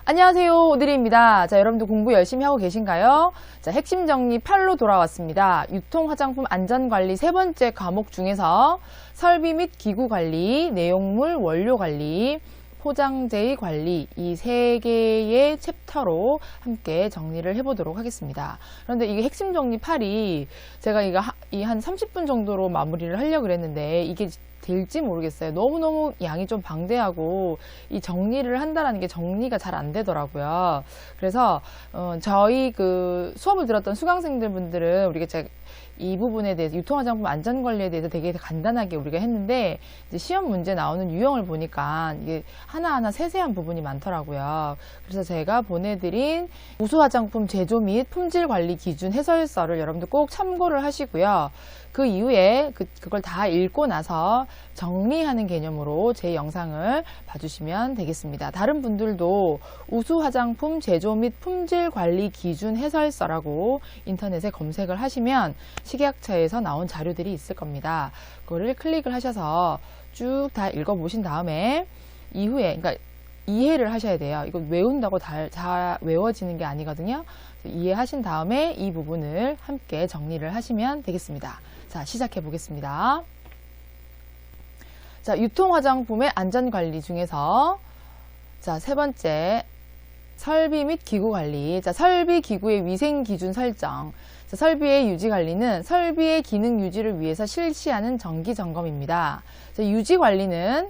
안녕하세요, 오드리입니다. 자, 여러분들 공부 열심히 하고 계신가요? 자, 핵심 정리 8로 돌아왔습니다. 유통 화장품 안전관리 세 번째 과목 중에서 설비 및 기구 관리, 내용물 원료 관리, 포장재의 관리, 이 세 개의 챕터로 함께 정리를 해보도록 하겠습니다. 그런데 이게 핵심 정리 8이 제가 이거 한 30분 정도로 마무리를 하려고 그랬는데 이게 될지 모르겠어요. 너무너무 양이 좀 방대하고 이 정리를 한다라는 게 정리가 잘 안 되더라고요. 그래서 저희 그 수업을 들었던 수강생들 분들은 우리가 이 부분에 대해서 유통화장품 안전관리에 대해서 되게 간단하게 우리가 했는데 이제 시험 문제 나오는 유형을 보니까 이게 하나하나 세세한 부분이 많더라고요. 그래서 제가 보내드린 우수화장품 제조 및 품질관리 기준 해설서를 여러분들 꼭 참고를 하시고요. 그 이후에 그걸 다 읽고 나서 정리하는 개념으로 제 영상을 봐주시면 되겠습니다. 다른 분들도 우수화장품 제조 및 품질관리 기준 해설서라고 인터넷에 검색을 하시면 식약처에서 나온 자료들이 있을 겁니다. 그거를 클릭을 하셔서 쭉 다 읽어보신 다음에 이후에 그러니까 이해를 하셔야 돼요. 이거 외운다고 다 외워지는 게 아니거든요. 이해하신 다음에 이 부분을 함께 정리를 하시면 되겠습니다. 자, 시작해 보겠습니다. 자, 유통화장품의 안전관리 중에서 자, 세 번째 설비 및 기구 관리. 자, 설비 기구의 위생 기준 설정. 자, 설비의 유지 관리는 설비의 기능 유지를 위해서 실시하는 정기 점검입니다. 자, 유지 관리는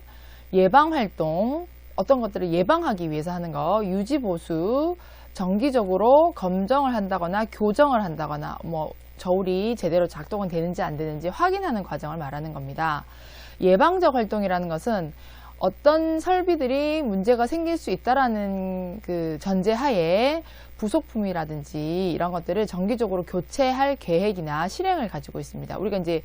예방 활동, 어떤 것들을 예방하기 위해서 하는 거, 유지 보수, 정기적으로 검정을 한다거나 교정을 한다거나 뭐 저울이 제대로 작동은 되는지 안 되는지 확인하는 과정을 말하는 겁니다. 예방적 활동이라는 것은 어떤 설비들이 문제가 생길 수 있다라는 그 전제하에 부속품이라든지 이런 것들을 정기적으로 교체할 계획이나 실행을 가지고 있습니다. 우리가 이제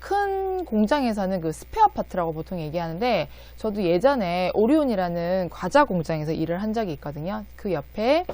큰 공장에서는 그 스페어 파트라고 보통 얘기하는데 저도 예전에 오리온이라는 과자 공장에서 일을 한 적이 있거든요. 그 옆에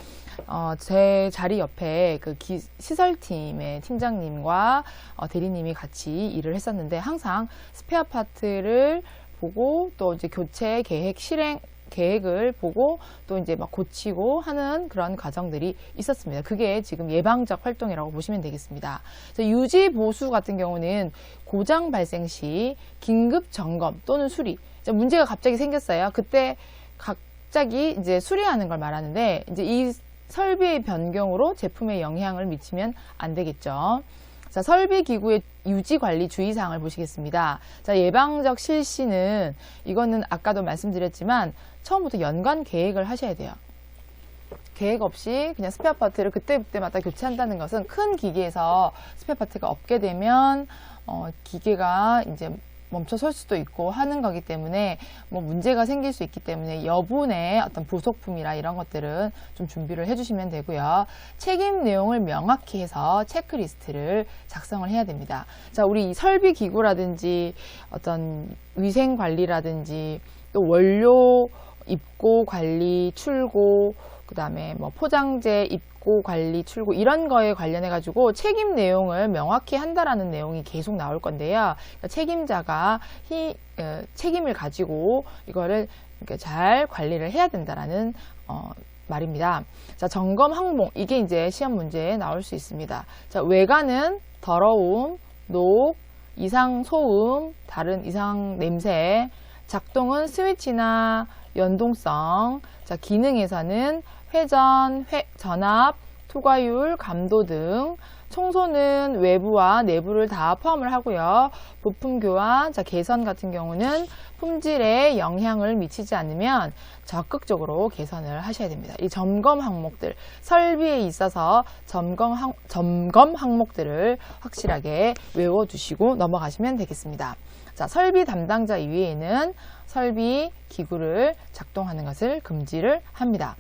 제 자리 옆에 그 시설팀의 팀장님과 대리님이 같이 일을 했었는데 항상 스페어 파트를 보고 또 이제 교체 계획 실행 계획을 보고 또 이제 막 고치고 하는 그런 과정들이 있었습니다. 그게 지금 예방적 활동이라고 보시면 되겠습니다. 유지 보수 같은 경우는 고장 발생 시 긴급 점검 또는 수리. 문제가 갑자기 생겼어요. 그때 갑자기 이제 수리하는 걸 말하는데 이제 이 설비의 변경으로 제품에 영향을 미치면 안 되겠죠. 자, 설비 기구의 유지 관리 주의사항을 보시겠습니다. 자, 예방적 실시는 이거는 아까도 말씀드렸지만 처음부터 연간 계획을 하셔야 돼요. 계획 없이 그냥 스페어 파트를 그때마다 교체한다는 것은 큰 기계에서 스페어 파트가 없게 되면 기계가 이제 멈춰 설 수도 있고 하는 거기 때문에 뭐 문제가 생길 수 있기 때문에 여분의 어떤 부속품이라 이런 것들은 좀 준비를 해주시면 되고요. 책임 내용을 명확히 해서 체크리스트를 작성을 해야 됩니다. 자, 우리 설비 기구라든지 어떤 위생 관리라든지 또 원료 입고 관리, 출고, 그 다음에 뭐 포장재 입고 관리, 출고 이런 거에 관련해 가지고 책임 내용을 명확히 한다라는 내용이 계속 나올 건데요. 그러니까 책임자가 책임을 가지고 이거를 잘 관리를 해야 된다라는 말입니다. 자, 점검 항목 이게 이제 시험 문제에 나올 수 있습니다. 자, 외관은 더러움, 녹, 이상 소음, 다른 이상 냄새, 작동은 스위치나 연동성, 자, 기능에서는 회전, 전압, 투과율, 감도 등, 청소는 외부와 내부를 다 포함을 하고요. 부품 교환, 자, 개선 같은 경우는 품질에 영향을 미치지 않으면 적극적으로 개선을 하셔야 됩니다. 이 점검 항목들, 설비에 있어서 점검 항목들을 확실하게 외워두시고 넘어가시면 되겠습니다. 자, 설비 담당자 이외에는 설비 기구를 작동하는 것을 금지를 합니다.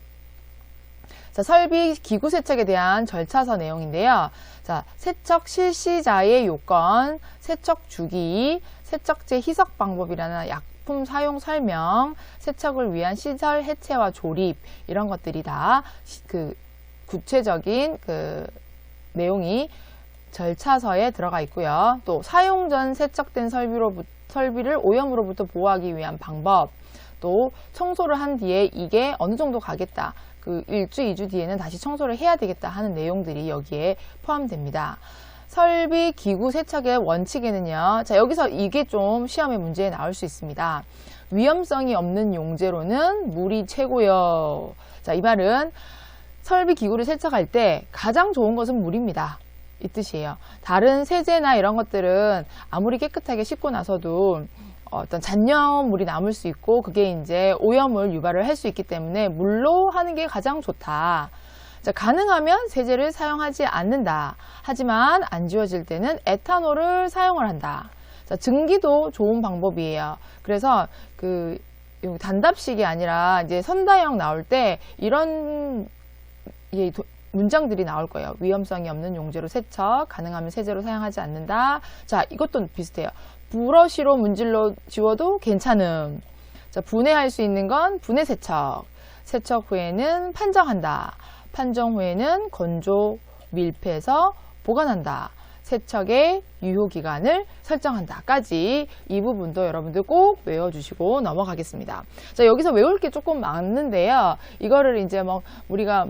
자, 설비 기구 세척에 대한 절차서 내용인데요. 자, 세척 실시자의 요건, 세척 주기, 세척제 희석 방법이라는 약품 사용 설명, 세척을 위한 시설 해체와 조립 이런 것들이 다 그 구체적인 그 내용이 절차서에 들어가 있고요. 또 사용 전 세척된 설비를 오염으로부터 보호하기 위한 방법, 또 청소를 한 뒤에 이게 어느 정도 가겠다. 그 1주, 2주 뒤에는 다시 청소를 해야 되겠다 하는 내용들이 여기에 포함됩니다. 설비, 기구, 세척의 원칙에는요. 자, 여기서 이게 좀 시험의 문제에 나올 수 있습니다. 위험성이 없는 용제로는 물이 최고요. 자, 이 말은 설비, 기구를 세척할 때 가장 좋은 것은 물입니다. 이 뜻이에요. 다른 세제나 이런 것들은 아무리 깨끗하게 씻고 나서도 어떤 잔여물이 남을 수 있고 그게 이제 오염을 유발을 할 수 있기 때문에 물로 하는 게 가장 좋다. 자, 가능하면 세제를 사용하지 않는다. 하지만 안 지워질 때는 에탄올을 사용을 한다. 자, 증기도 좋은 방법이에요. 그래서 그 단답식이 아니라 이제 선다형 나올 때 이런 문장들이 나올 거예요. 위험성이 없는 용제로 세척, 가능하면 세제로 사용하지 않는다. 자, 이것도 비슷해요. 브러쉬로 문질러 지워도 괜찮음. 자, 분해할 수 있는 건 분해 세척. 세척 후에는 판정한다. 판정 후에는 건조 밀폐해서 보관한다. 세척의 유효기간을 설정한다까지 이 부분도 여러분들 꼭 외워주시고 넘어가겠습니다. 자, 여기서 외울 게 조금 많은데요. 이거를 이제 우리가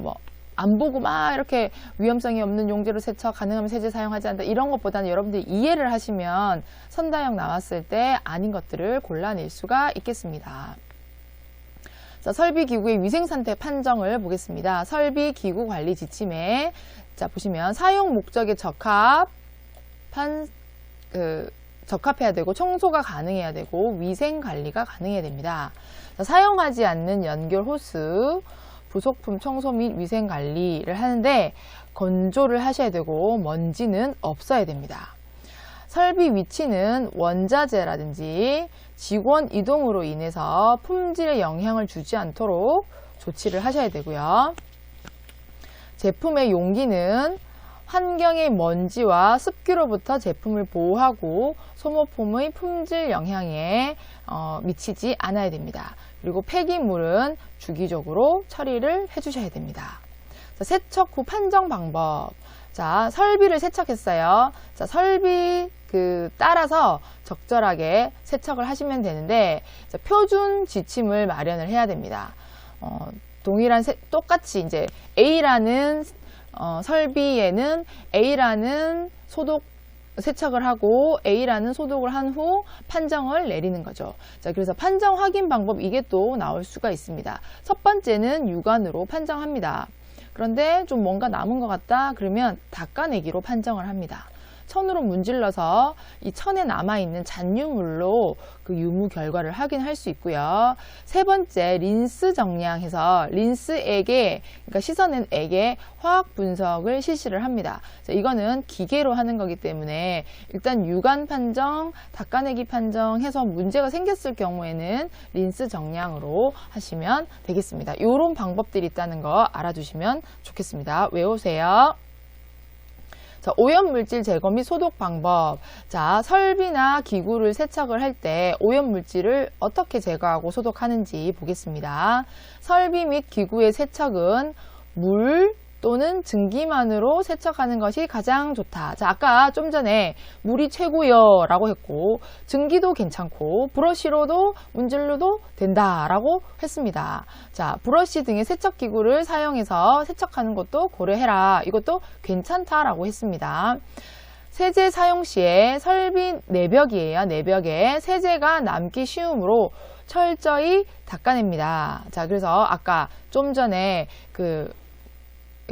안 보고 막 이렇게 위험성이 없는 용제로 세척, 가능하면 세제 사용하지 않는다 이런 것보다는 여러분들이 이해를 하시면 선다형 나왔을 때 아닌 것들을 골라낼 수가 있겠습니다. 자, 설비기구의 위생상태 판정을 보겠습니다. 설비기구 관리 지침에 자, 보시면 사용 목적에 적합해야 되고 청소가 가능해야 되고 위생관리가 가능해야 됩니다. 자, 사용하지 않는 연결 호스, 부속품 청소 및 위생관리를 하는데 건조를 하셔야 되고 먼지는 없어야 됩니다. 설비 위치는 원자재라든지 직원 이동으로 인해서 품질에 영향을 주지 않도록 조치를 하셔야 되고요. 제품의 용기는 환경의 먼지와 습기로부터 제품을 보호하고 소모품의 품질 영향에 미치지 않아야 됩니다. 그리고 폐기물은 주기적으로 처리를 해주셔야 됩니다. 자, 세척 후 판정 방법. 자, 설비를 세척했어요. 자, 설비 따라서 적절하게 세척을 하시면 되는데 자, 표준 지침을 마련을 해야 됩니다. 똑같이 이제 A라는 설비에는 A라는 세척을 하고 A라는 소독을 한 후 판정을 내리는 거죠. 자, 그래서 판정 확인 방법 이게 또 나올 수가 있습니다. 첫 번째는 육안으로 판정합니다. 그런데 좀 뭔가 남은 것 같다 그러면 닦아내기로 판정을 합니다. 천으로 문질러서 이 천에 남아있는 잔유물로 그 유무 결과를 확인할 수 있고요. 세 번째, 린스 정량해서 린스액에, 그러니까 씻어낸 액에 화학 분석을 실시를 합니다. 자, 이거는 기계로 하는 거기 때문에 일단 육안 판정, 닦아내기 판정해서 문제가 생겼을 경우에는 린스 정량으로 하시면 되겠습니다. 이런 방법들이 있다는 거 알아두시면 좋겠습니다. 외우세요. 자, 오염물질 제거 및 소독 방법. 자, 설비나 기구를 세척을 할 때 오염물질을 어떻게 제거하고 소독하는지 보겠습니다. 설비 및 기구의 세척은 물 또는 증기만으로 세척하는 것이 가장 좋다. 자, 아까 좀 전에 물이 최고요 라고 했고 증기도 괜찮고 브러쉬로도 문질러도 된다 라고 했습니다. 자, 브러쉬 등의 세척기구를 사용해서 세척하는 것도 고려해라. 이것도 괜찮다 라고 했습니다. 세제 사용 시에 설비 내벽이에요. 내벽에 세제가 남기 쉬우므로 철저히 닦아냅니다. 자, 그래서 아까 좀 전에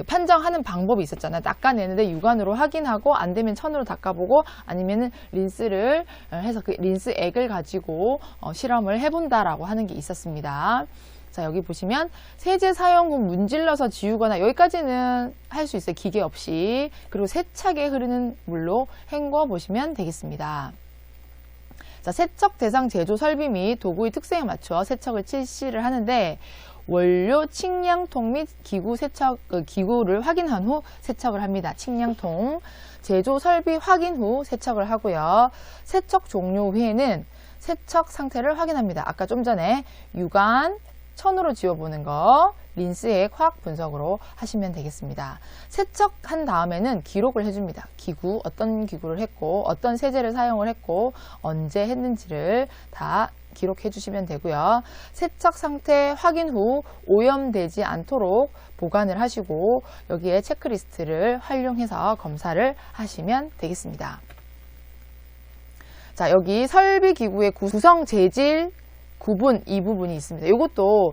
판정하는 방법이 있었잖아요. 닦아내는데 육안으로 확인하고 안 되면 천으로 닦아보고 아니면은 린스를 해서 그 린스액을 가지고 실험을 해본다라고 하는 게 있었습니다. 자, 여기 보시면 세제 사용 후 문질러서 지우거나 여기까지는 할 수 있어요. 기계 없이. 그리고 세차게 흐르는 물로 헹궈 보시면 되겠습니다. 자, 세척 대상 제조 설비 및 도구의 특성에 맞춰 세척을 실시를 하는데 원료 측량통 및 기구를 확인한 후 세척을 합니다. 측량통, 제조 설비 확인 후 세척을 하고요. 세척 종료 후에는 세척 상태를 확인합니다. 아까 좀 전에 육안, 천으로 지워보는 거, 린스액 화학 분석으로 하시면 되겠습니다. 세척한 다음에는 기록을 해줍니다. 어떤 기구를 했고, 어떤 세제를 사용을 했고, 언제 했는지를 다 기록해 주시면 되고요. 세척 상태 확인 후 오염되지 않도록 보관을 하시고 여기에 체크리스트를 활용해서 검사를 하시면 되겠습니다. 자, 여기 설비기구의 구성 재질 구분 이 부분이 있습니다. 이것도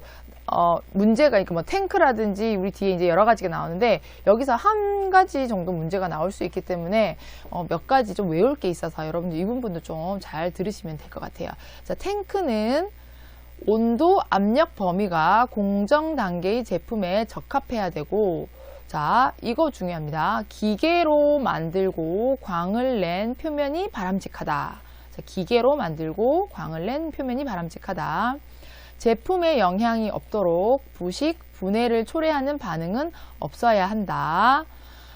문제가 뭐 탱크라든지 우리 뒤에 이제 여러 가지가 나오는데 여기서 한 가지 정도 문제가 나올 수 있기 때문에 몇 가지 좀 외울 게 있어서 여러분들 이 부분도 좀 잘 들으시면 될 것 같아요. 자, 탱크는 온도, 압력 범위가 공정 단계의 제품에 적합해야 되고, 자, 이거 중요합니다. 기계로 만들고 광을 낸 표면이 바람직하다. 자, 기계로 만들고 광을 낸 표면이 바람직하다. 제품에 영향이 없도록 부식, 분해를 초래하는 반응은 없어야 한다.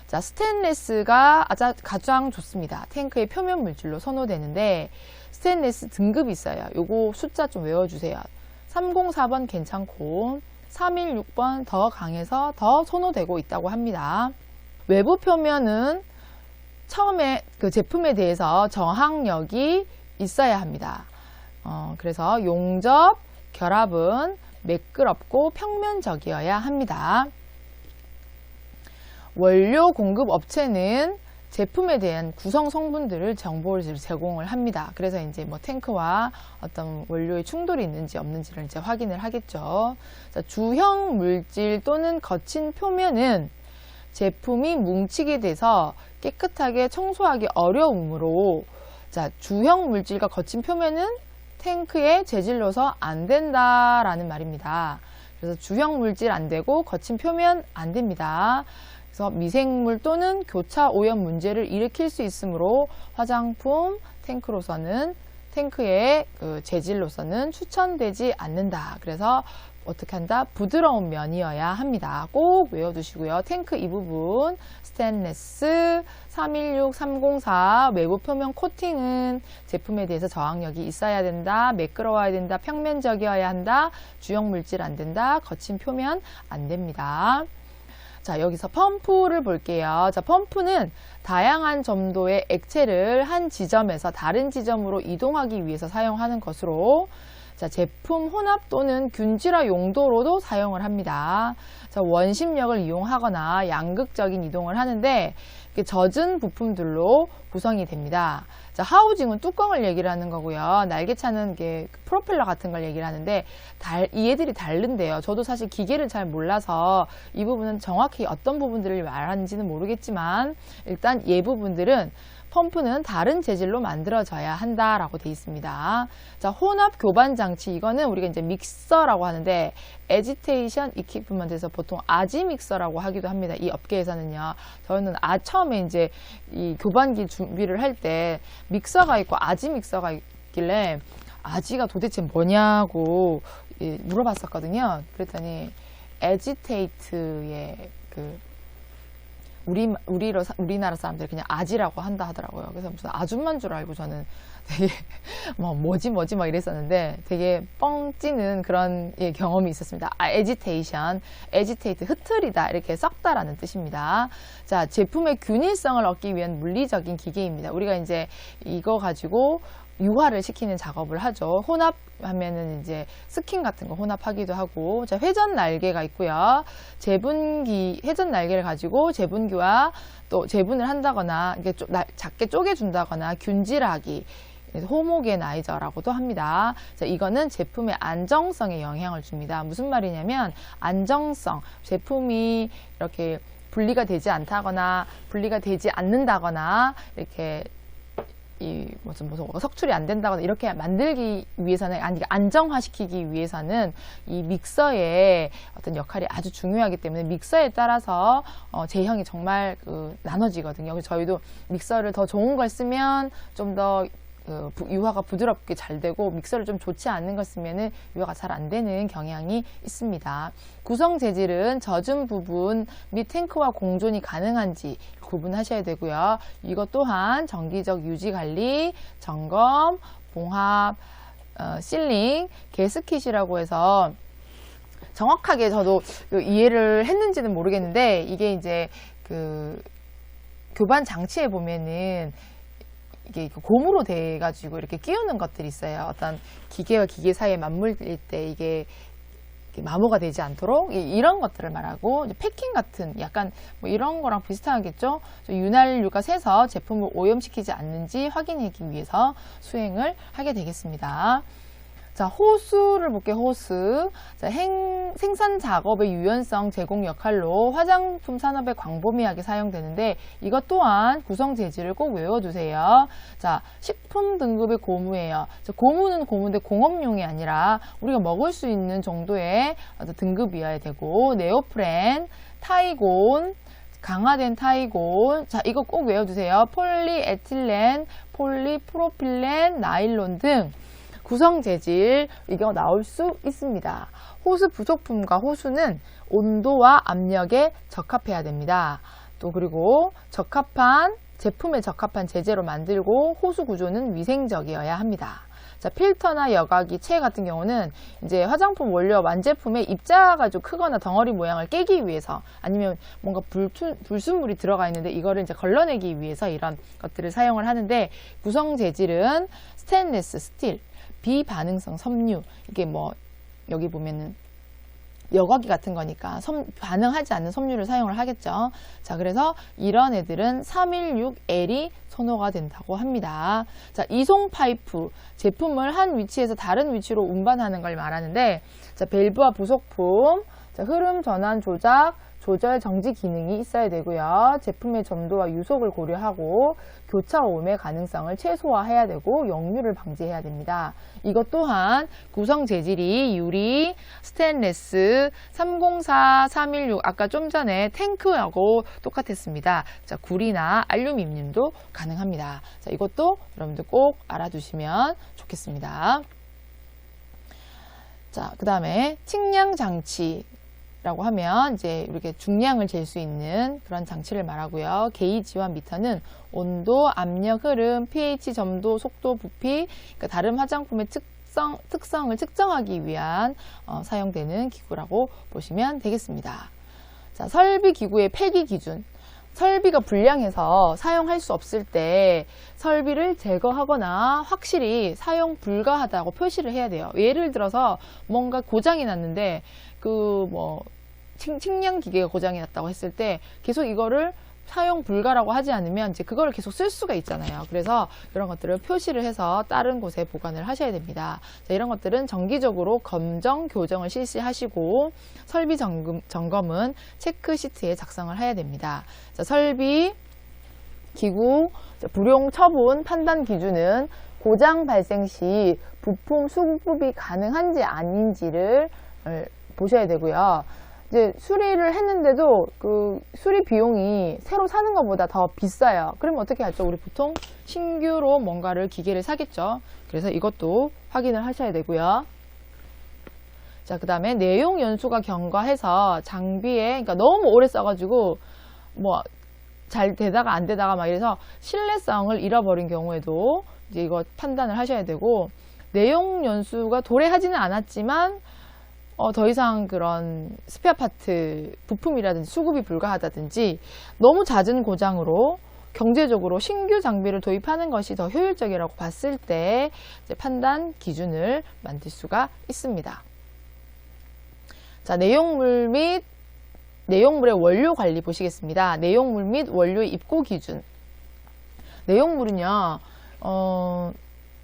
자, 스테인레스가 가장 좋습니다. 탱크의 표면 물질로 선호되는데 스테인레스 등급이 있어요. 요거 숫자 좀 외워주세요. 304번 괜찮고 316번 더 강해서 더 선호되고 있다고 합니다. 외부 표면은 처음에 그 제품에 대해서 저항력이 있어야 합니다. 그래서 용접, 결합은 매끄럽고 평면적이어야 합니다. 원료 공급 업체는 제품에 대한 구성 성분들을 정보를 제공을 합니다. 그래서 이제 뭐 탱크와 어떤 원료의 충돌이 있는지 없는지를 이제 확인을 하겠죠. 자, 주형 물질 또는 거친 표면은 제품이 뭉치게 돼서 깨끗하게 청소하기 어려우므로, 자, 주형 물질과 거친 표면은 탱크에 재질로서 안 된다라는 말입니다. 그래서 주형 물질 안 되고 거친 표면 안 됩니다. 그래서 미생물 또는 교차 오염 문제를 일으킬 수 있으므로 화장품 탱크로서는 탱크의 그 재질로서는 추천되지 않는다. 그래서 어떻게 한다? 부드러운 면이어야 합니다. 꼭 외워두시고요. 탱크 이 부분 스테인레스 316, 304 외부 표면 코팅은 제품에 대해서 저항력이 있어야 된다. 매끄러워야 된다. 평면적이어야 한다. 주형 물질 안 된다. 거친 표면 안 됩니다. 자, 여기서 펌프를 볼게요. 자, 펌프는 다양한 점도의 액체를 한 지점에서 다른 지점으로 이동하기 위해서 사용하는 것으로, 자, 제품 혼합 또는 균질화 용도로도 사용을 합니다. 자, 원심력을 이용하거나 양극적인 이동을 하는데 젖은 부품들로 구성이 됩니다. 자, 하우징은 뚜껑을 얘기를 하는 거고요. 날개차는 게 프로펠러 같은 걸 얘기를 하는데 얘들이 다른데요. 저도 사실 기계를 잘 몰라서 이 부분은 정확히 어떤 부분들을 말하는지는 모르겠지만 일단 이 부분들은 펌프는 다른 재질로 만들어져야 한다라고 되어 있습니다. 자, 혼합 교반 장치, 이거는 우리가 이제 믹서라고 하는데 애지테이션 이퀴프먼트에서 보통 아지 믹서라고 하기도 합니다. 이 업계에서는요. 저는 처음에 이제 이 교반기 준비를 할 때 믹서가 있고 아지 믹서가 있길래 아지가 도대체 뭐냐고 물어봤었거든요. 그랬더니 애지테이트의 우리나라 사람들이 그냥 아지라고 한다 하더라고요. 그래서 무슨 아줌마인 줄 알고 저는 되게 뭐지 막 이랬었는데 되게 뻥 찌는 그런 경험이 있었습니다. 애지테이트, 흐트리다, 이렇게 썩다라는 뜻입니다. 자, 제품의 균일성을 얻기 위한 물리적인 기계입니다. 우리가 이제 이거 가지고 유화를 시키는 작업을 하죠. 혼합하면은 이제 스킨 같은 거 혼합하기도 하고, 자, 회전 날개가 있고요. 회전 날개를 가지고 재분기와 또 재분을 한다거나 이게 작게 쪼개준다거나 균질하기, 호모게나이저라고도 합니다. 자, 이거는 제품의 안정성에 영향을 줍니다. 무슨 말이냐면 안정성, 제품이 이렇게 분리가 되지 않다거나 분리가 되지 않는다거나 이렇게 무슨 석출이 안 된다거나 이렇게 만들기 위해서는, 아니 안정화시키기 위해서는 이 믹서의 어떤 역할이 아주 중요하기 때문에 믹서에 따라서 제형이 정말 나눠지거든요. 그래서 저희도 믹서를 더 좋은 걸 쓰면 좀 더 유화가 부드럽게 잘 되고, 믹서를 좀 좋지 않은 걸 쓰면은 유화가 잘 안 되는 경향이 있습니다. 구성 재질은 젖은 부분 및 탱크와 공존이 가능한지 구분하셔야 되고요. 이것 또한 정기적 유지 관리, 점검, 봉합, 실링, 게스킷이라고 해서 정확하게 저도 이해를 했는지는 모르겠는데, 이게 이제 교반 장치에 보면은 이게 고무로 돼가지고 이렇게 끼우는 것들이 있어요. 어떤 기계와 기계 사이에 맞물릴 때 이게 마모가 되지 않도록 이런 것들을 말하고, 이제 패킹 같은 약간 뭐 이런 거랑 비슷하겠죠. 윤활유가 새서 제품을 오염시키지 않는지 확인하기 위해서 수행을 하게 되겠습니다. 자, 호수를 볼게요. 호수. 자, 생산 작업의 유연성 제공 역할로 화장품 산업의 광범위하게 사용되는데, 이것 또한 구성 재질을 꼭 외워두세요. 자, 식품 등급의 고무예요. 자, 고무는 고무인데 공업용이 아니라 우리가 먹을 수 있는 정도의 등급이어야 되고, 네오프렌, 타이곤, 강화된 타이곤. 자, 이거 꼭 외워두세요. 폴리에틸렌, 폴리프로필렌, 나일론 등 구성 재질, 이거 나올 수 있습니다. 호수 부속품과 호수는 온도와 압력에 적합해야 됩니다. 또 그리고 제품에 적합한 재재로 만들고, 호수 구조는 위생적이어야 합니다. 자, 필터나 여과기, 체 같은 경우는 이제 화장품 원료 완제품에 입자가 좀 크거나 덩어리 모양을 깨기 위해서, 아니면 뭔가 불순물이 들어가 있는데 이거를 이제 걸러내기 위해서 이런 것들을 사용을 하는데, 구성 재질은 스테인리스, 스틸, 비반응성 섬유, 이게 뭐 여기 보면은 여과기 같은 거니까 반응하지 않는 섬유를 사용을 하겠죠. 자, 그래서 이런 애들은 316L이 선호가 된다고 합니다. 자, 이송 파이프, 제품을 한 위치에서 다른 위치로 운반하는 걸 말하는데, 자, 밸브와 부속품, 자, 흐름 전환 조절 정지 기능이 있어야 되고요. 제품의 점도와 유속을 고려하고 교차 오염의 가능성을 최소화해야 되고, 역류를 방지해야 됩니다. 이것 또한 구성 재질이 유리, 스테인레스, 304, 316, 아까 좀 전에 탱크하고 똑같았습니다. 자, 구리나 알루미늄도 가능합니다. 자, 이것도 여러분들 꼭 알아두시면 좋겠습니다. 자, 그 다음에 측량 장치 라고 하면 이제 이렇게 중량을 젤 수 있는 그런 장치를 말하고요. 게이지와 미터는 온도, 압력, 흐름, pH, 점도, 속도, 부피, 그러니까 다른 화장품의 특성을 측정하기 위한 사용되는 기구라고 보시면 되겠습니다. 자, 설비 기구의 폐기 기준. 설비가 불량해서 사용할 수 없을 때 설비를 제거하거나 확실히 사용 불가하다고 표시를 해야 돼요. 예를 들어서 뭔가 고장이 났는데 측량 기계가 고장이 났다고 했을 때 계속 이거를 사용 불가라고 하지 않으면 이제 그거를 계속 쓸 수가 있잖아요. 그래서 이런 것들을 표시를 해서 다른 곳에 보관을 하셔야 됩니다. 자, 이런 것들은 정기적으로 검정, 교정을 실시하시고, 설비 점검은 체크 시트에 작성을 해야 됩니다. 자, 설비 기구 불용 처분 판단 기준은 고장 발생 시 부품 수급이 가능한지 아닌지를 보셔야 되고요. 이제 수리를 했는데도 그 수리 비용이 새로 사는 것보다 더 비싸요. 그러면 어떻게 하죠? 우리 보통 신규로 뭔가를 기계를 사겠죠. 그래서 이것도 확인을 하셔야 되고요. 자, 그 다음에 내용 연수가 경과해서 장비에, 그러니까 너무 오래 써가지고 뭐 잘 되다가 안 되다가 막 이래서 신뢰성을 잃어버린 경우에도 이제 이거 판단을 하셔야 되고, 내용 연수가 도래하지는 않았지만 더 이상 그런 스페어 파트 부품이라든지 수급이 불가하다든지 너무 잦은 고장으로 경제적으로 신규 장비를 도입하는 것이 더 효율적이라고 봤을 때 이제 판단 기준을 만들 수가 있습니다. 자, 내용물의 원료 관리 보시겠습니다. 내용물 및 원료의 입고 기준. 내용물은요,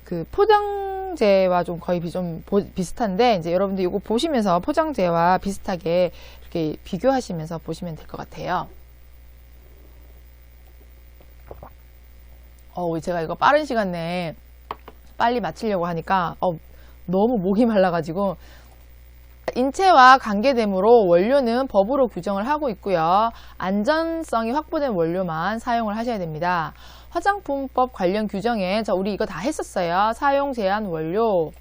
그 포장재와 좀 거의 좀 비슷한데, 이제 여러분들 이거 보시면서 포장재와 비슷하게 이렇게 비교하시면서 보시면 될 것 같아요. 제가 이거 빠른 시간 내에 빨리 마치려고 하니까 너무 목이 말라가지고. 인체와 관계되므로 원료는 법으로 규정을 하고 있고요. 안전성이 확보된 원료만 사용을 하셔야 됩니다. 화장품법 관련 규정에 우리 이거 다 했었어요. 사용 제한 원료,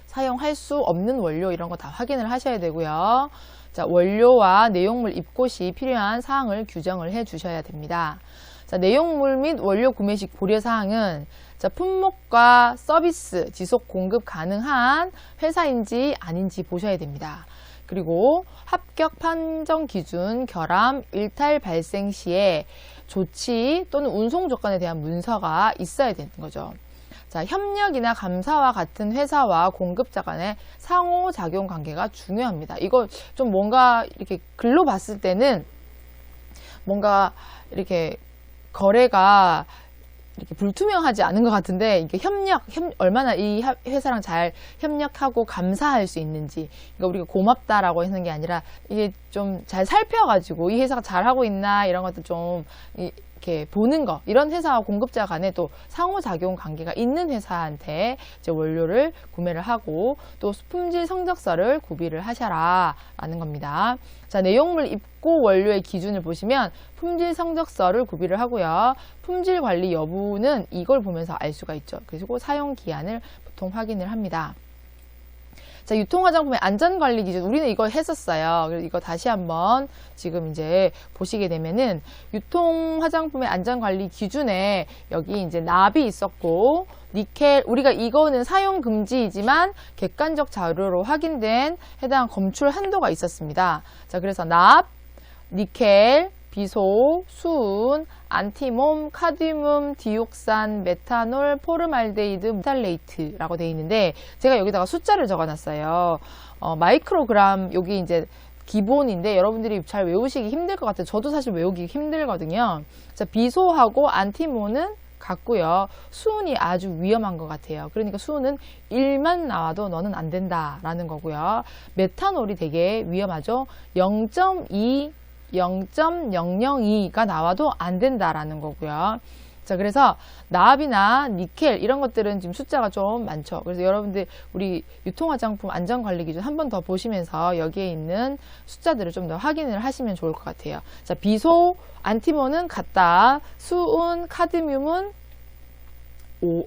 사용할 수 없는 원료, 이런 거 다 확인을 하셔야 되고요. 자, 원료와 내용물 입고 시 필요한 사항을 규정을 해 주셔야 됩니다. 자, 내용물 및 원료 구매 시 고려 사항은 품목과 서비스 지속 공급 가능한 회사인지 아닌지 보셔야 됩니다. 그리고 합격 판정 기준 결함 일탈 발생 시에 조치 또는 운송 조건에 대한 문서가 있어야 되는 거죠. 자, 협력이나 감사와 같은 회사와 공급자 간의 상호작용 관계가 중요합니다. 이거 좀 뭔가 이렇게 글로 봤을 때는 뭔가 이렇게 거래가 이렇게 불투명하지 않은 것 같은데, 이게 얼마나 이 회사랑 잘 협력하고 감사할 수 있는지, 그러니까 우리가 고맙다라고 하는 게 아니라 이게 좀 잘 살펴가지고 이 회사가 잘하고 있나 이런 것도 좀 이렇게 보는 거, 이런 회사와 공급자 간에 또 상호작용 관계가 있는 회사한테 이제 원료를 구매를 하고 또 품질 성적서를 구비를 하셔라 라는 겁니다. 자, 내용물 입고 원료의 기준을 보시면 품질 성적서를 구비를 하고요. 품질 관리 여부는 이걸 보면서 알 수가 있죠. 그리고 사용 기한을 보통 확인을 합니다. 자, 유통화장품의 안전관리 기준, 우리는 이걸 했었어요. 그래서 이거 다시 한번 지금 이제 보시게 되면은 유통화장품의 안전관리 기준에 여기 이제 납이 있었고, 니켈, 우리가 이거는 사용 금지이지만 객관적 자료로 확인된 해당 검출 한도가 있었습니다. 자, 그래서 납, 니켈, 비소, 수은, 안티몬, 카드뮴, 디옥산, 메탄올, 포름알데히드, 무탈레이트라고 되어 있는데 제가 여기다가 숫자를 적어놨어요. 마이크로그램, 여기 이제 기본인데 여러분들이 잘 외우시기 힘들 것 같아요. 저도 사실 외우기 힘들거든요. 자, 비소하고 안티몬은 같고요. 수은이 아주 위험한 것 같아요. 그러니까 수은은 1만 나와도 너는 안 된다라는 거고요. 메탄올이 되게 위험하죠. 0.002가 나와도 안 된다라는 거고요. 자, 그래서 납이나 니켈 이런 것들은 지금 숫자가 좀 많죠. 그래서 여러분들 우리 유통화장품 안전관리기준 한 번 더 보시면서 여기에 있는 숫자들을 좀 더 확인을 하시면 좋을 것 같아요. 자, 비소, 안티몬은 같다. 수은, 카드뮴은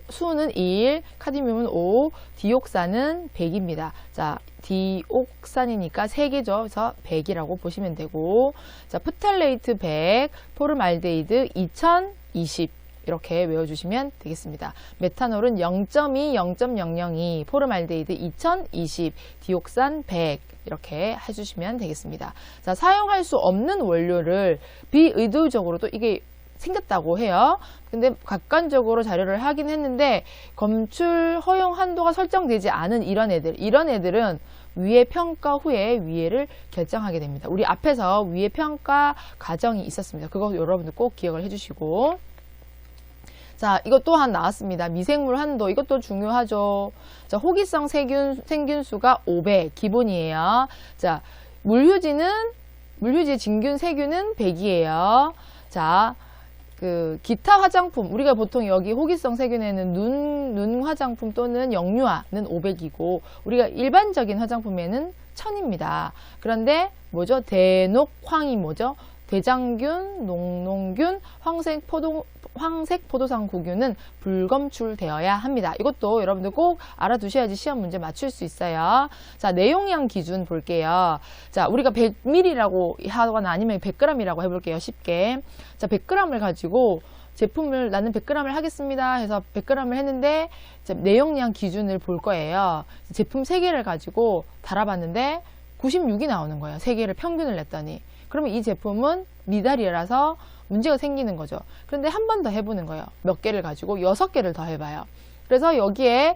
수는 1, 카드뮴은 5, 디옥산은 100입니다. 자, 디옥산이니까 3개죠. 그래서 100이라고 보시면 되고, 자, 프탈레이트 100, 포름알데히드 2020 이렇게 외워주시면 되겠습니다. 메탄올은 0.2, 0.002, 포름알데히드 2020, 디옥산 100 이렇게 해주시면 되겠습니다. 자, 사용할 수 없는 원료를 비의도적으로 또 이게 생겼다고 해요. 근데 객관적으로 자료를 하긴 했는데 검출 허용 한도가 설정되지 않은 이런 애들은 위해 평가 후에 위해를 결정하게 됩니다. 우리 앞에서 위해 평가 과정이 있었습니다. 그거 여러분들 꼭 기억을 해주시고, 자, 이것 또한 나왔습니다. 미생물 한도, 이것도 중요하죠. 자, 호기성 생균수가 500 기본이에요. 자, 물휴지 진균 세균은 100이에요. 자, 기타 화장품, 우리가 보통 여기 호기성 세균에는 눈 화장품 또는 영유아는 500이고, 우리가 일반적인 화장품에는 1000입니다. 그런데 뭐죠? 대녹황이 뭐죠? 대장균, 녹농균, 황색 포도상구균은 불검출되어야 합니다. 이것도 여러분들 꼭 알아두셔야지 시험 문제 맞출 수 있어요. 자, 내용량 기준 볼게요. 자, 우리가 100ml라고 하거나 아니면 100g이라고 해볼게요. 쉽게. 자, 100g을 가지고 제품을 나는 100g을 하겠습니다 해서 100g을 했는데 내용량 기준을 볼 거예요. 제품 3개를 가지고 달아봤는데 96이 나오는 거예요. 3개를 평균을 냈더니. 그러면 이 제품은 미달이라서 문제가 생기는 거죠. 그런데 한 번 더 해보는 거예요. 몇 개를 가지고 6개를 더 해봐요. 그래서 여기에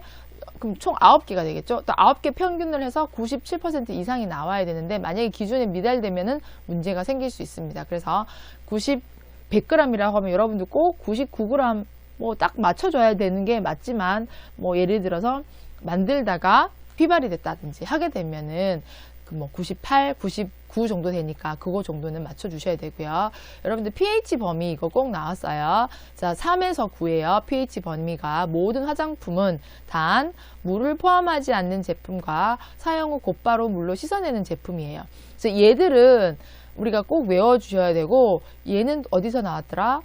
그럼 총 9개가 되겠죠. 또 9개 평균을 해서 97% 이상이 나와야 되는데 만약에 기준에 미달되면은 문제가 생길 수 있습니다. 그래서 100g이라고 하면 여러분들 꼭 99g 뭐 딱 맞춰줘야 되는 게 맞지만, 뭐 예를 들어서 만들다가 휘발이 됐다든지 하게 되면은 뭐 98, 99 정도 되니까 그거 정도는 맞춰주셔야 되고요. 여러분들 pH 범위 이거 꼭 나왔어요. 자, 3에서 9예요. pH 범위가 모든 화장품은 단 물을 포함하지 않는 제품과 사용 후 곧바로 물로 씻어내는 제품이에요. 그래서 얘들은 우리가 꼭 외워주셔야 되고, 얘는 어디서 나왔더라?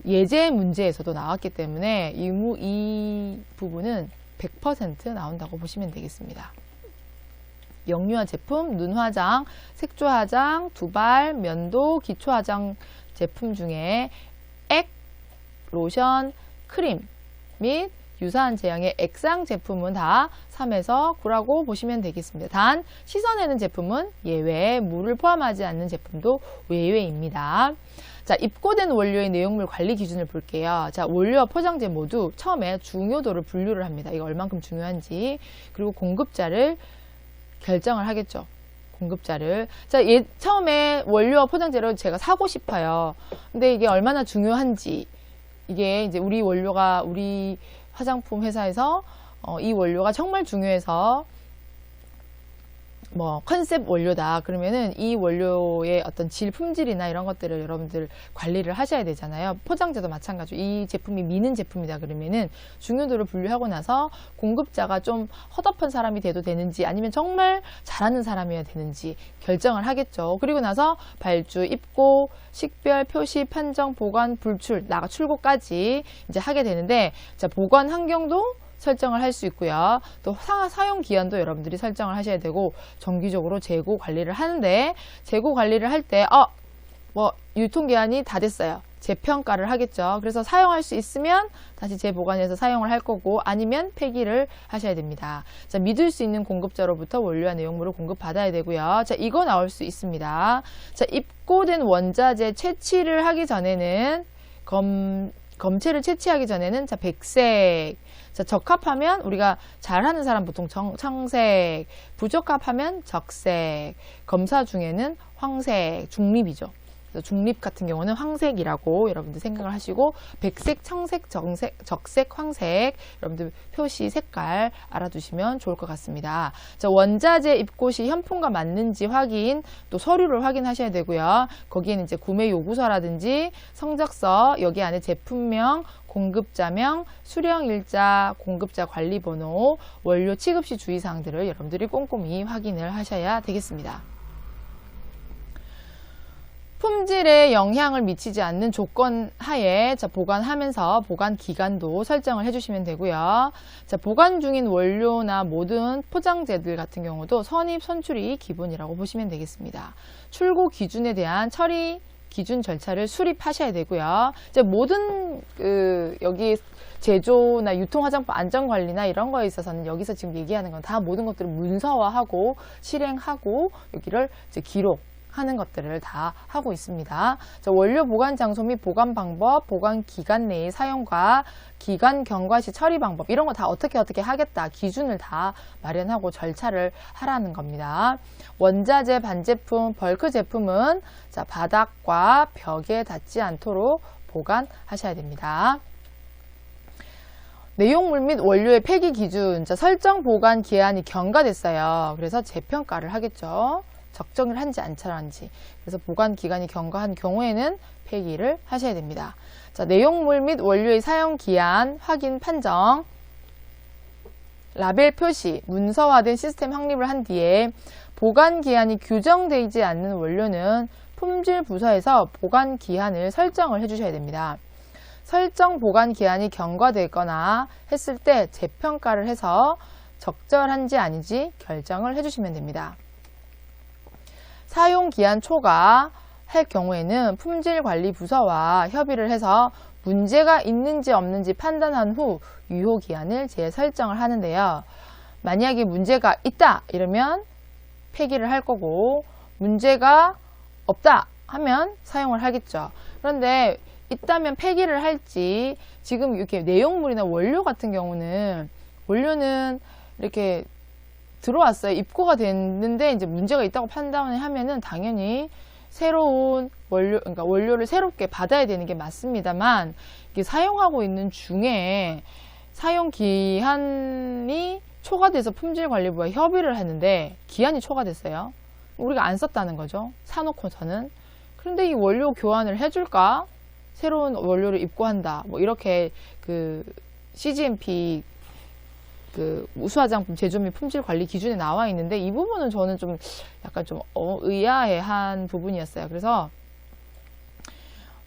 예제 문제에서도 나왔기 때문에 이 부분은 100% 나온다고 보시면 되겠습니다. 영유아 제품, 눈화장, 색조화장, 두발, 면도, 기초화장 제품 중에 액, 로션, 크림 및 유사한 제형의 액상 제품은 다 3에서 9라고 보시면 되겠습니다. 단 씻어내는 제품은 예외, 물을 포함하지 않는 제품도 예외입니다. 자, 입고된 원료의 내용물 관리 기준을 볼게요. 자, 원료와 포장재 모두 처음에 중요도를 분류를 합니다. 이거 얼만큼 중요한지. 그리고 공급자를 결정을 하겠죠. 공급자를. 자, 처음에 원료와 포장재를 제가 사고 싶어요. 근데 이게 얼마나 중요한지. 이게 이제 우리 원료가, 우리 화장품 회사에서 이 원료가 정말 중요해서 뭐 컨셉 원료다 그러면은 이 원료의 어떤 질 품질이나 이런 것들을 여러분들 관리를 하셔야 되잖아요. 포장재도 마찬가지로 이 제품이 미는 제품이다 그러면은 중요도를 분류하고 나서 공급자가 좀 허접한 사람이 돼도 되는지 아니면 정말 잘하는 사람이어야 되는지 결정을 하겠죠. 그리고 나서 발주, 입고, 식별, 표시, 판정, 보관, 불출, 나가 출고까지 이제 하게 되는데, 자, 보관 환경도 설정을 할 수 있고요. 또 사용 기한도 여러분들이 설정을 하셔야 되고, 정기적으로 재고 관리를 하는데, 재고 관리를 할 때 뭐 유통기한이 다 됐어요. 재평가를 하겠죠. 그래서 사용할 수 있으면 다시 재보관해서 사용을 할 거고, 아니면 폐기를 하셔야 됩니다. 자, 믿을 수 있는 공급자로부터 원료와 내용물을 공급받아야 되고요. 자, 이거 나올 수 있습니다. 자, 입고된 원자재 채취를 하기 전에는 검체를 채취하기 전에는 자, 백색. 자, 적합하면 우리가 잘하는 사람 보통 청색, 부적합하면 적색, 검사 중에는 황색, 중립이죠. 그래서 중립 같은 경우는 황색이라고 여러분들 생각을 하시고, 백색, 청색, 적색, 황색 여러분들 표시 색깔 알아두시면 좋을 것 같습니다. 자, 원자재 입고 시 현품과 맞는지 확인, 또 서류를 확인하셔야 되고요. 거기에는 이제 구매 요구서라든지 성적서, 여기 안에 제품명, 공급자명, 수령일자, 공급자 관리번호, 원료 취급시 주의사항들을 여러분들이 꼼꼼히 확인을 하셔야 되겠습니다. 품질에 영향을 미치지 않는 조건 하에 자, 보관하면서 보관 기간도 설정을 해주시면 되고요. 자, 보관 중인 원료나 모든 포장재들 같은 경우도 선입, 선출이 기본이라고 보시면 되겠습니다. 출고 기준에 대한 처리 기준 절차를 수립하셔야 되고요. 이제 모든 여기 제조나 유통 화장품 안전관리나 이런 거에 있어서는 여기서 지금 얘기하는 건 다 모든 것들을 문서화하고 실행하고 여기를 이제 기록하는 것들을 다 하고 있습니다. 자, 원료 보관 장소 및 보관 방법, 보관 기간 내의 사용과 기간 경과 시 처리 방법, 이런 거 다 어떻게 하겠다 기준을 다 마련하고 절차를 하라는 겁니다. 원자재, 반제품, 벌크 제품은 자, 바닥과 벽에 닿지 않도록 보관하셔야 됩니다. 내용물 및 원료의 폐기 기준, 자, 설정 보관 기한이 경과됐어요. 그래서 재평가를 하겠죠. 적정을 한지 안 차는지. 그래서 보관 기간이 경과한 경우에는 폐기를 하셔야 됩니다. 자, 내용물 및 원료의 사용 기한 확인 판정, 라벨 표시, 문서화된 시스템 확립을 한 뒤에 보관 기한이 규정되지 않는 원료는 품질 부서에서 보관 기한을 설정을 해주셔야 됩니다. 설정 보관 기한이 경과되거나 했을 때 재평가를 해서 적절한지 아닌지 결정을 해주시면 됩니다. 사용 기한 초과 할 경우에는 품질관리 부서와 협의를 해서 문제가 있는지 없는지 판단한 후 유효 기한을 재설정을 하는데요. 만약에 문제가 있다 이러면 폐기를 할 거고, 문제가 없다 하면 사용을 하겠죠. 그런데 있다면 폐기를 할지, 지금 이렇게 내용물이나 원료 같은 경우는 원료는 이렇게 들어왔어요. 입고가 됐는데 이제 문제가 있다고 판단을 하면은 당연히 새로운 원료, 그러니까 원료를 새롭게 받아야 되는 게 맞습니다만, 이게 사용하고 있는 중에 사용 기한이 초과돼서 품질관리부와 협의를 하는데 기한이 초과됐어요. 우리가 안 썼다는 거죠. 사놓고서는. 그런데 이 원료 교환을 해줄까? 새로운 원료를 입고한다. 뭐 이렇게 CGMP 우수화장품 제조 및 품질 관리 기준에 나와 있는데, 이 부분은 저는 좀 약간 좀 의아해한 부분이었어요. 그래서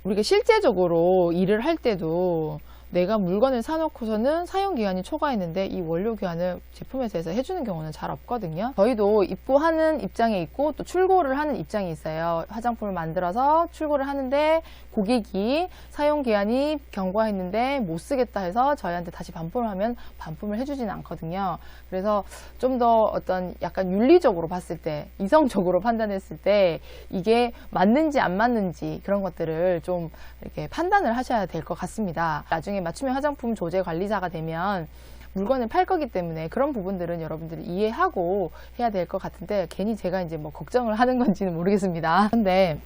우리가 실제적으로 일을 할 때도 내가 물건을 사놓고서는 사용기간이 초과했는데 이 원료교환을 제품회사에서 해주는 경우는 잘 없거든요. 저희도 입고하는 입장에 있고 또 출고를 하는 입장이 있어요. 화장품을 만들어서 출고를 하는데 고객이 사용기한이 경과했는데 못 쓰겠다 해서 저희한테 다시 반품을 하면 반품을 해주지는 않거든요. 그래서 좀 더 어떤 약간 윤리적으로 봤을 때, 이성적으로 판단했을 때 이게 맞는지 안 맞는지 그런 것들을 좀 이렇게 판단을 하셔야 될 것 같습니다. 나중에 맞춤형 화장품 조제 관리사가 되면 물건을 팔 거기 때문에 그런 부분들은 여러분들이 이해하고 해야 될 것 같은데 괜히 제가 이제 뭐 걱정을 하는 건지는 모르겠습니다. 근데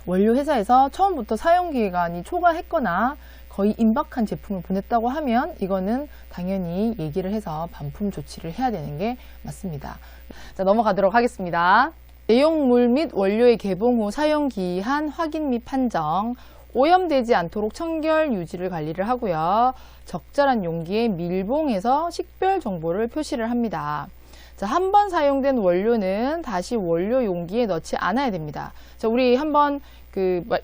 원료 회사에서 처음부터 사용기간이 초과했거나 거의 임박한 제품을 보냈다고 하면 이거는 당연히 얘기를 해서 반품 조치를 해야 되는 게 맞습니다. 자, 넘어가도록 하겠습니다. 내용물 및 원료의 개봉 후 사용기한 확인 및 판정, 오염되지 않도록 청결 유지를 관리를 하고요. 적절한 용기에 밀봉해서 식별 정보를 표시를 합니다. 자, 한 번 사용된 원료는 다시 원료 용기에 넣지 않아야 됩니다. 자, 우리 한번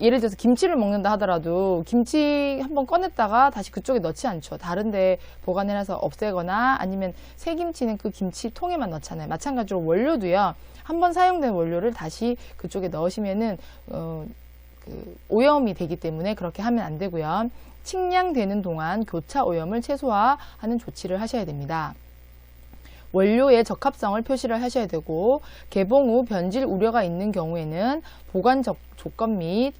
예를 들어서 김치를 먹는다 하더라도 김치 한번 꺼냈다가 다시 그쪽에 넣지 않죠. 다른데 보관해놔서 없애거나 아니면 새김치는 그 김치통에만 넣잖아요. 마찬가지로 원료도요. 한번 사용된 원료를 다시 그쪽에 넣으시면은 오염이 되기 때문에 그렇게 하면 안 되고요. 측량되는 동안 교차 오염을 최소화하는 조치를 하셔야 됩니다. 원료의 적합성을 표시를 하셔야 되고 개봉 후 변질 우려가 있는 경우에는 보관 조건 및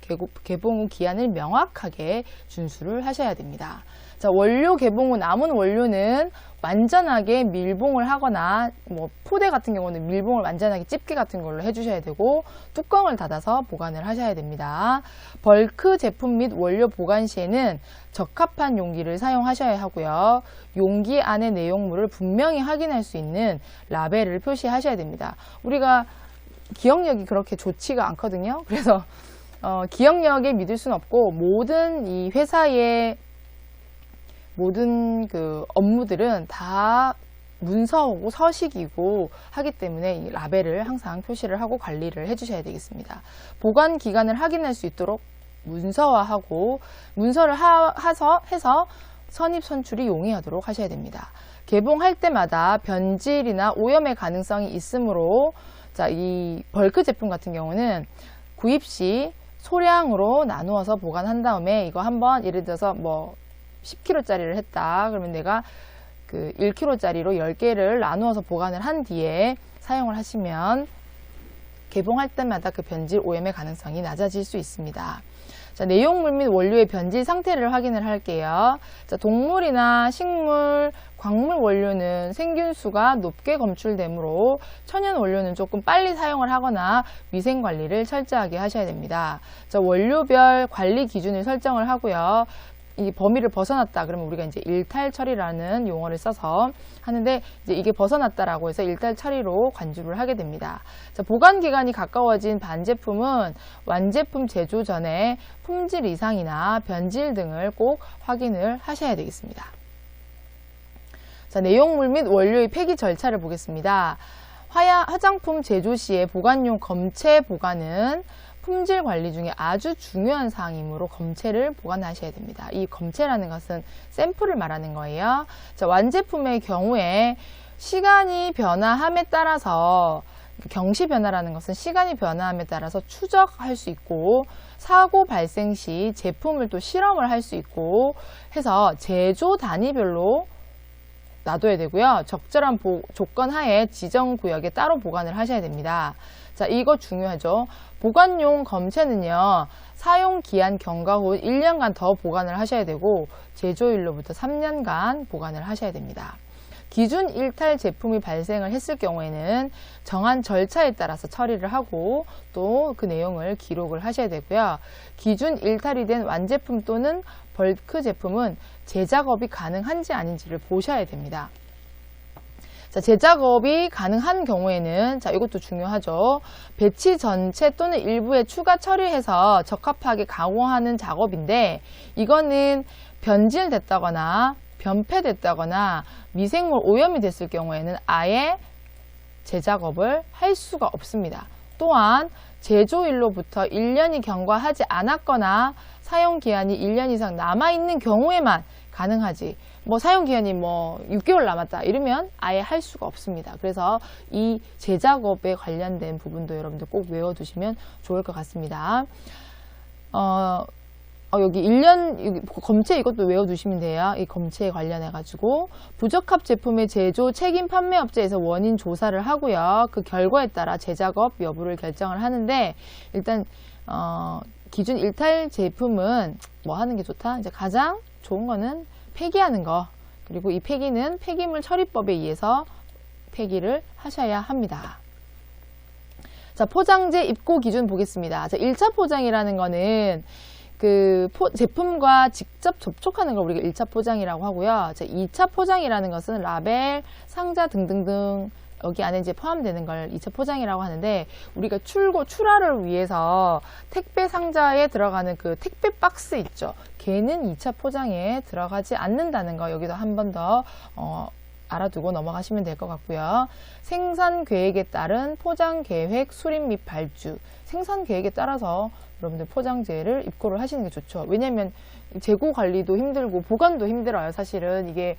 개봉 후 기한을 명확하게 준수를 하셔야 됩니다. 자, 원료 개봉 후 남은 원료는 완전하게 밀봉을 하거나 뭐 포대 같은 경우는 밀봉을 완전하게 집게 같은 걸로 해주셔야 되고 뚜껑을 닫아서 보관을 하셔야 됩니다. 벌크 제품 및 원료 보관 시에는 적합한 용기를 사용하셔야 하고요. 용기 안의 내용물을 분명히 확인할 수 있는 라벨을 표시하셔야 됩니다. 우리가 기억력이 그렇게 좋지가 않거든요. 그래서 기억력에 믿을 수는 없고 모든 이 회사의 모든 그 업무들은 다 문서고 서식이고 하기 때문에 이 라벨을 항상 표시를 하고 관리를 해주셔야 되겠습니다. 보관 기간을 확인할 수 있도록 문서화하고 문서를 해서 선입 선출이 용이하도록 하셔야 됩니다. 개봉할 때마다 변질이나 오염의 가능성이 있으므로 자, 이 벌크 제품 같은 경우는 구입 시 소량으로 나누어서 보관한 다음에 이거 한번 예를 들어서 뭐 10kg짜리를 했다. 그러면 내가 그 1kg짜리로 10개를 나누어서 보관을 한 뒤에 사용을 하시면 개봉할 때마다 그 변질 오염의 가능성이 낮아질 수 있습니다. 자, 내용물 및 원료의 변질 상태를 확인을 할게요. 자, 동물이나 식물, 광물 원료는 생균수가 높게 검출되므로 천연 원료는 조금 빨리 사용을 하거나 위생 관리를 철저하게 하셔야 됩니다. 자, 원료별 관리 기준을 설정을 하고요. 이 범위를 벗어났다 그러면 우리가 이제 일탈 처리라는 용어를 써서 하는데 이제 이게 벗어났다라고 해서 일탈 처리로 관주를 하게 됩니다. 자, 보관 기간이 가까워진 반제품은 완제품 제조 전에 품질 이상이나 변질 등을 꼭 확인을 하셔야 되겠습니다. 자, 내용물 및 원료의 폐기 절차를 보겠습니다. 화장품 제조 시에 보관용 검체 보관은 품질 관리 중에 아주 중요한 사항이므로 검체를 보관하셔야 됩니다. 이 검체라는 것은 샘플을 말하는 거예요. 자, 완제품의 경우에 시간이 변화함에 따라서 경시 변화라는 것은 시간이 변화함에 따라서 추적할 수 있고 사고 발생 시 제품을 또 실험을 할 수 있고 해서 제조 단위별로 놔둬야 되고요. 적절한 조건 하에 지정 구역에 따로 보관을 하셔야 됩니다. 자, 이거 중요하죠. 보관용 검체는요, 사용 기한 경과 후 1년간 더 보관을 하셔야 되고, 제조일로부터 3년간 보관을 하셔야 됩니다. 기준 일탈 제품이 발생을 했을 경우에는 정한 절차에 따라서 처리를 하고 또 그 내용을 기록을 하셔야 되고요. 기준 일탈이 된 완제품 또는 벌크 제품은 재작업이 가능한지 아닌지를 보셔야 됩니다. 자, 재작업이 가능한 경우에는 자, 이것도 중요하죠. 배치 전체 또는 일부에 추가 처리해서 적합하게 가공하는 작업인데 이거는 변질됐다거나 변폐됐다거나 미생물 오염이 됐을 경우에는 아예 재작업을 할 수가 없습니다. 또한 제조일로부터 1년이 경과하지 않았거나 사용 기한이 1년 이상 남아있는 경우에만 가능하지. 뭐 사용기한이 뭐 6개월 남았다 이러면 아예 할 수가 없습니다. 그래서 이 재작업에 관련된 부분도 여러분들 꼭 외워두시면 좋을 것 같습니다. 여기 1년, 여기 검체 이것도 외워두시면 돼요. 이 검체에 관련해가지고. 부적합 제품의 제조 책임 판매업체에서 원인 조사를 하고요. 그 결과에 따라 재작업 여부를 결정을 하는데, 일단, 기준 일탈 제품은 뭐 하는 게 좋다? 이제 가장 좋은 거는 폐기하는 거. 그리고 이 폐기는 폐기물 처리법에 의해서 폐기를 하셔야 합니다. 자, 포장재 입고 기준 보겠습니다. 자, 1차 포장이라는 거는 그 제품과 직접 접촉하는 걸 우리가 1차 포장이라고 하고요. 자, 2차 포장이라는 것은 라벨, 상자 등등등 여기 안에 이제 포함되는 걸 2차 포장이라고 하는데, 우리가 출하를 위해서 택배 상자에 들어가는 그 택배 박스 있죠. 걔는 2차 포장에 들어가지 않는다는 거 여기서 한 번 더 알아두고 넘어가시면 될 것 같고요. 생산 계획에 따른 포장 계획 수립 및 발주. 생산 계획에 따라서 여러분들 포장재를 입고를 하시는 게 좋죠. 왜냐면 재고 관리도 힘들고 보관도 힘들어요. 사실은 이게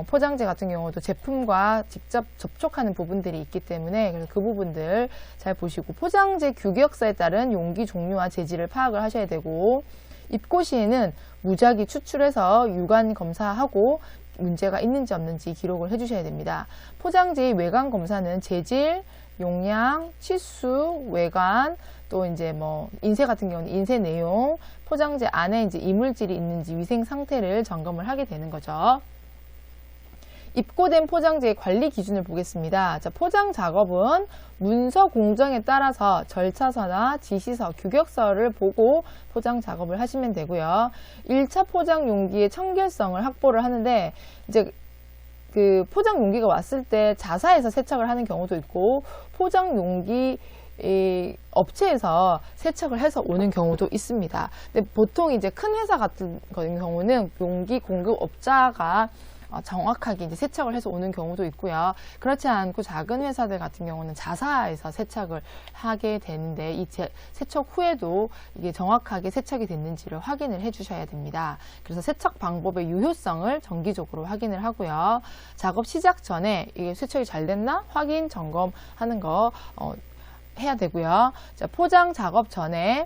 포장재 같은 경우도 제품과 직접 접촉하는 부분들이 있기 때문에, 그래서 그 부분들 잘 보시고, 포장재 규격서에 따른 용기 종류와 재질을 파악을 하셔야 되고, 입고 시에는 무작위 추출해서 유관 검사하고 문제가 있는지 없는지 기록을 해주셔야 됩니다. 포장재의 외관 검사는 재질, 용량, 치수, 외관, 또 이제 뭐 인쇄 같은 경우는 인쇄 내용, 포장재 안에 이제 이물질이 있는지 위생 상태를 점검을 하게 되는 거죠. 입고된 포장재의 관리 기준을 보겠습니다. 자, 포장 작업은 문서 공정에 따라서 절차서나 지시서, 규격서를 보고 포장 작업을 하시면 되고요. 1차 포장 용기의 청결성을 확보를 하는데, 이제 그 포장 용기가 왔을 때 자사에서 세척을 하는 경우도 있고, 포장 용기 업체에서 세척을 해서 오는 경우도 있습니다. 근데 보통 이제 큰 회사 같은 경우는 용기 공급업자가 정확하게 이제 세척을 해서 오는 경우도 있고요. 그렇지 않고 작은 회사들 같은 경우는 자사에서 세척을 하게 되는데, 이 세척 후에도 이게 정확하게 세척이 됐는지를 확인을 해 주셔야 됩니다. 그래서 세척 방법의 유효성을 정기적으로 확인을 하고요. 작업 시작 전에 이게 세척이 잘 됐나 확인 점검하는 거 해야 되고요. 자, 포장 작업 전에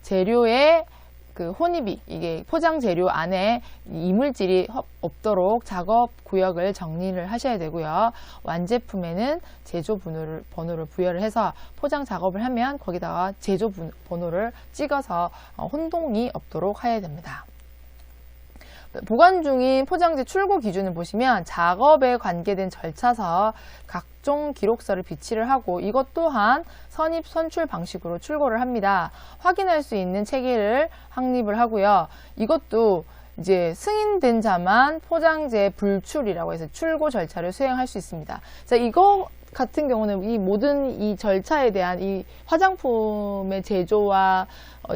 재료의 그 혼입이, 이게 포장 재료 안에 이물질이 없도록 작업 구역을 정리를 하셔야 되고요. 완제품에는 제조 번호를 부여를 해서 포장 작업을 하면 거기다가 제조 번호를 찍어서 혼동이 없도록 해야 됩니다. 보관 중인 포장재 출고 기준을 보시면 작업에 관계된 절차서 각종 기록서를 비치를 하고, 이것 또한 선입 선출 방식으로 출고를 합니다. 확인할 수 있는 체계를 확립을 하고요. 이것도 이제 승인된 자만 포장재 불출이라고 해서 출고 절차를 수행할 수 있습니다. 자, 이거 같은 경우는 이 모든 이 절차에 대한 이 화장품의 제조와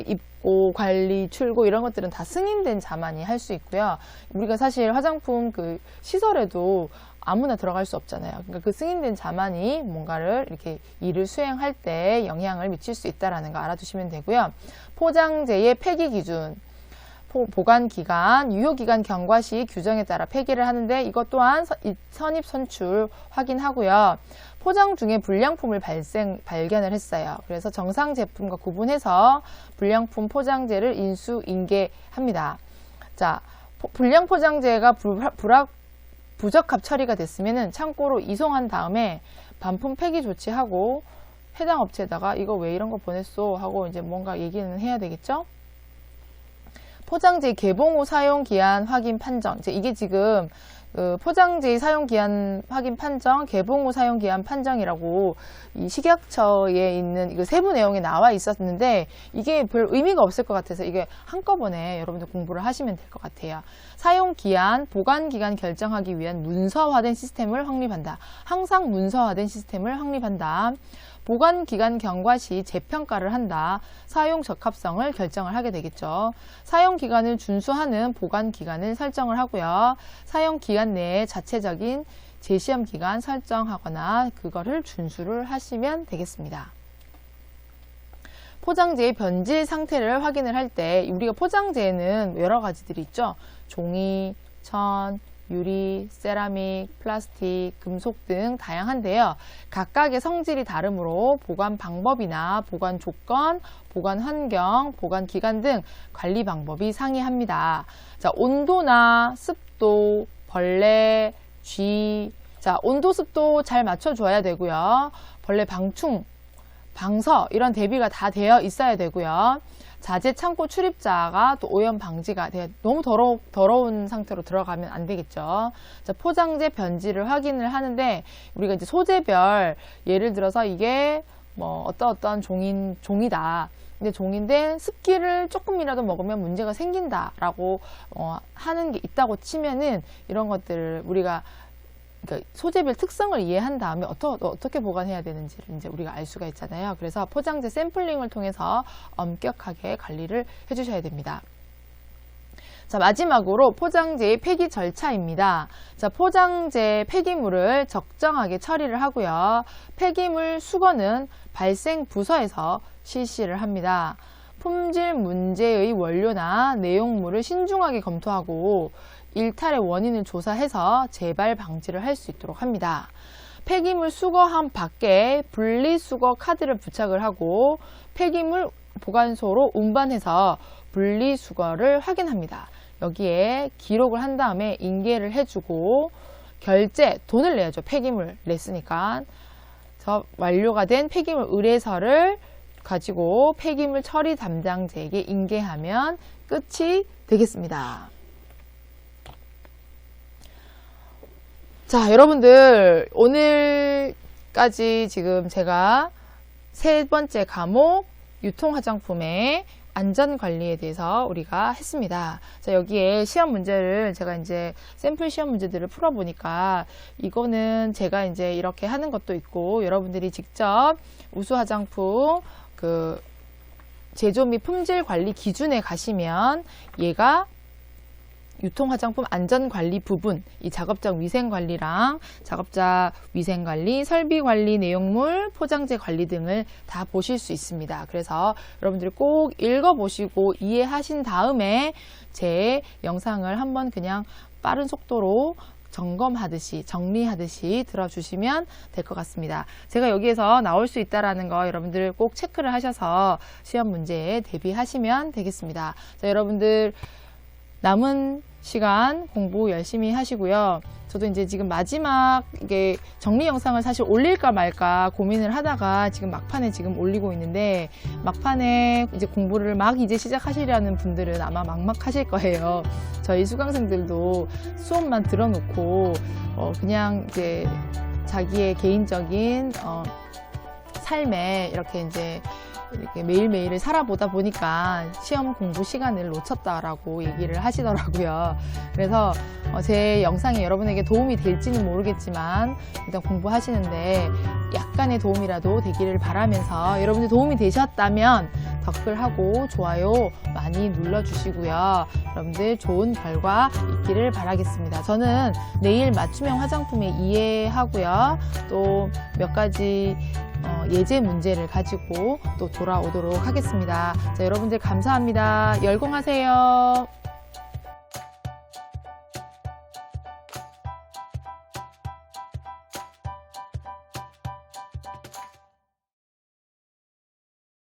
입고, 관리, 출고 이런 것들은 다 승인된 자만이 할 수 있고요. 우리가 사실 화장품 그 시설에도 아무나 들어갈 수 없잖아요. 그러니까 그 승인된 자만이 뭔가를 이렇게 일을 수행할 때 영향을 미칠 수 있다는 거 알아두시면 되고요. 포장재의 폐기 기준, 보관 기간, 유효 기간 경과 시 규정에 따라 폐기를 하는데, 이것 또한 선입 선출 확인하고요. 포장 중에 불량품을 발견을 했어요. 그래서 정상 제품과 구분해서 불량품 포장재를 인수 인계합니다. 자, 불량 포장재가 부적합 처리가 됐으면은 창고로 이송한 다음에 반품 폐기 조치하고, 해당 업체에다가 이거 왜 이런 거 보냈어 하고 이제 뭔가 얘기는 해야 되겠죠? 포장재 개봉 후 사용 기한 확인 판정. 이게 지금 포장재 사용 기한 확인 판정, 개봉 후 사용 기한 판정이라고 이 식약처에 있는 이거 세부 내용이 나와 있었는데, 이게 별 의미가 없을 것 같아서 이게 한꺼번에 여러분들 공부를 하시면 될 것 같아요. 사용 기한, 보관 기간 결정하기 위한 문서화된 시스템을 확립한다. 항상 문서화된 시스템을 확립한다. 보관 기간 경과 시 재평가를 한다. 사용 적합성을 결정을 하게 되겠죠. 사용 기간을 준수하는 보관 기간을 설정을 하고요. 사용 기간 내에 자체적인 재시험 기간 설정하거나 그거를 준수를 하시면 되겠습니다. 포장재의 변질 상태를 확인을 할 때, 우리가 포장재에는 여러 가지들이 있죠. 종이, 천, 유리, 세라믹, 플라스틱, 금속 등 다양한데요. 각각의 성질이 다르므로 보관 방법이나 보관 조건, 보관 환경, 보관 기간 등 관리 방법이 상이합니다. 자, 온도나 습도, 벌레, 쥐. 자, 온도, 습도 잘 맞춰줘야 되고요. 벌레 방충, 방서 이런 대비가 다 되어 있어야 되고요. 자재 창고 출입자가 또 오염 방지가 돼야, 너무 더러운 상태로 들어가면 안 되겠죠. 자, 포장재 변질을 확인을 하는데 우리가 이제 소재별 예를 들어서 이게 뭐 어떠한 종이다. 근데 종인데 습기를 조금이라도 먹으면 문제가 생긴다라고 하는 게 있다고 치면은 이런 것들을 우리가 그러니까 소재별 특성을 이해한 다음에 어떻게 보관해야 되는지를 이제 우리가 알 수가 있잖아요. 그래서 포장재 샘플링을 통해서 엄격하게 관리를 해주셔야 됩니다. 자, 마지막으로 포장재의 폐기 절차입니다. 자, 포장재 폐기물을 적정하게 처리를 하고요. 폐기물 수거는 발생 부서에서 실시를 합니다. 품질 문제의 원료나 내용물을 신중하게 검토하고 일탈의 원인을 조사해서 재발 방지를 할 수 있도록 합니다. 폐기물 수거함 밖에 분리수거 카드를 부착을 하고 폐기물 보관소로 운반해서 분리수거를 확인합니다. 여기에 기록을 한 다음에 인계를 해주고 결제, 돈을 내야죠. 폐기물 냈으니까. 완료가 된 폐기물 의뢰서를 가지고 폐기물 처리 담당자에게 인계하면 끝이 되겠습니다. 자, 여러분들 오늘까지 지금 제가 세 번째 과목 유통화장품의 안전관리에 대해서 우리가 했습니다. 자, 여기에 시험 문제를 제가 이제 샘플 시험 문제들을 풀어보니까 이거는 제가 이제 이렇게 하는 것도 있고 여러분들이 직접 우수화장품 그 제조 및 품질 관리 기준에 가시면 얘가 유통화장품 안전관리 부분, 이 작업자 위생관리랑 작업자 위생관리, 설비관리 내용물, 포장재 관리 등을 다 보실 수 있습니다. 그래서 여러분들이 꼭 읽어보시고 이해하신 다음에 제 영상을 한번 그냥 빠른 속도로 점검하듯이 정리하듯이 들어주시면 될 것 같습니다. 제가 여기에서 나올 수 있다라는 거 여러분들 꼭 체크를 하셔서 시험 문제에 대비하시면 되겠습니다. 자, 여러분들 남은 시간 공부 열심히 하시고요. 저도 이제 지금 마지막 이게 정리 영상을 사실 올릴까 말까 고민을 하다가 지금 막판에 지금 올리고 있는데 막판에 이제 공부를 막 이제 시작하시려는 분들은 아마 막막하실 거예요. 저희 수강생들도 수업만 들어놓고 그냥 이제 자기의 개인적인 삶에 이렇게 매일매일을 살아보다 보니까 시험 공부 시간을 놓쳤다라고 얘기를 하시더라고요. 그래서 제 영상이 여러분에게 도움이 될지는 모르겠지만 일단 공부하시는데 약간의 도움이라도 되기를 바라면서 여러분들 도움이 되셨다면 댓글하고 좋아요 많이 눌러주시고요. 여러분들 좋은 결과 있기를 바라겠습니다. 저는 내일 맞춤형 화장품에 이해하고요. 또 몇 가지 예제 문제를 가지고 또 돌아오도록 하겠습니다. 자, 여러분들 감사합니다. 열공하세요.